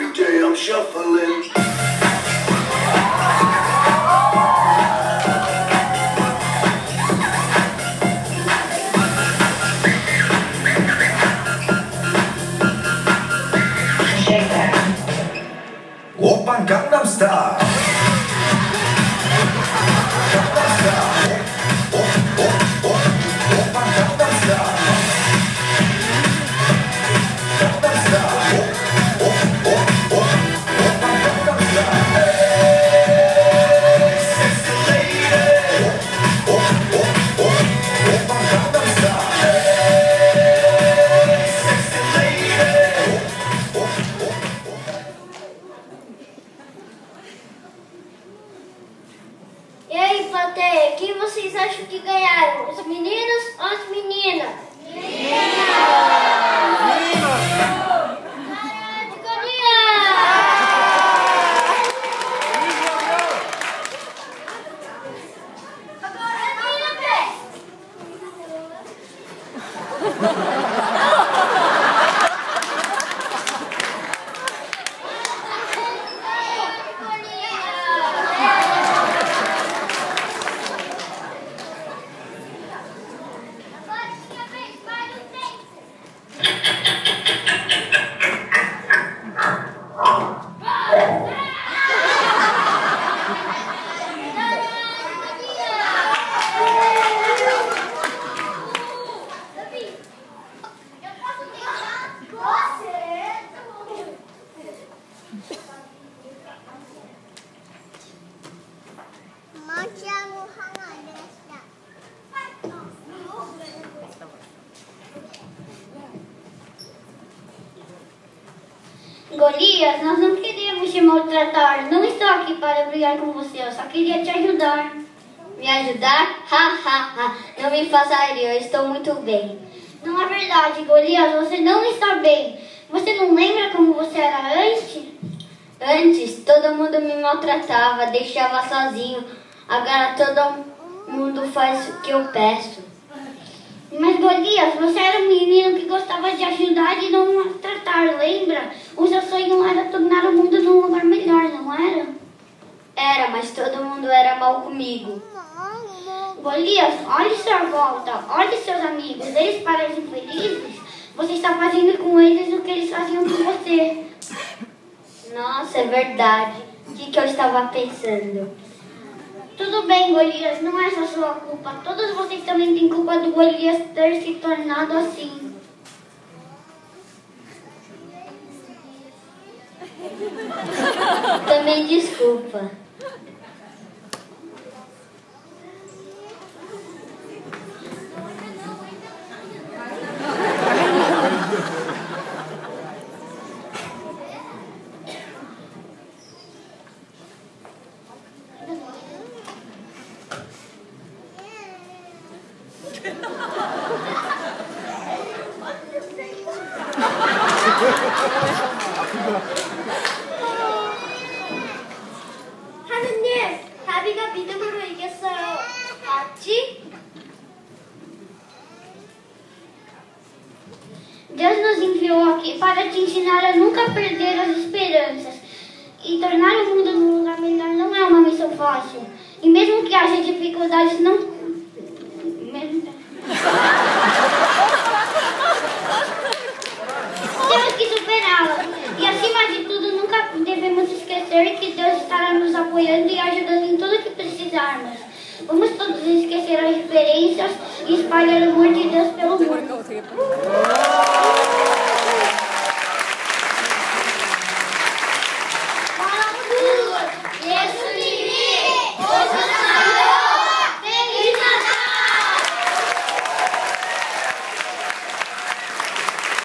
every day I'm shuffling. Oppan Gangnam Style. Gangnam Style. Oppan Gangnam Style. Gangnam Style. Oppan Gangnam Style. Hey, sexy lady. Oppan Gangnam Style. Hey, sexy lady. E aí, plateia, quem vocês acham que ganharam? Os meninos ou as meninas? Meninas! Caralho, Golias! Agora é minha vez! Golias, nós não queríamos te maltratar. Não estou aqui para brigar com você. Eu só queria te ajudar. Me ajudar? Ha, ha, ha. Não me faça rir, eu estou muito bem. Não é verdade, Golias. Você não está bem. Você não lembra como você era antes? Antes, todo mundo me maltratava, deixava sozinho. Agora todo mundo faz o que eu peço. Mas, Golias, você era um menino que gostava de ajudar e não maltratar, lembra? O seu sonho era tornar o mundo num lugar melhor, não era? Era, mas todo mundo era mal comigo. Golias, olhe sua volta, olhe seus amigos, eles parecem felizes. Você está fazendo com eles o que eles faziam com você. Nossa, é verdade. O que eu estava pensando? Tudo bem, Golias, não é só sua culpa. Todos vocês também têm culpa do Golias ter se tornado assim. Também desculpa. 하느님, 다비가 믿음으로 이겼어요. 맞지? Deus nos enviou aqui para te ensinar a nunca perder as esperanças. E tornar o mundo num lugar melhor não é uma missão fácil. E mesmo que haja dificuldades, não... Temos que superá-las. E acima de tudo, nunca devemos esquecer que Deus estará nos apoiando e ajudando em tudo que precisarmos. Vamos todos esquecer as diferenças e espalhar o amor de Deus pelo mundo.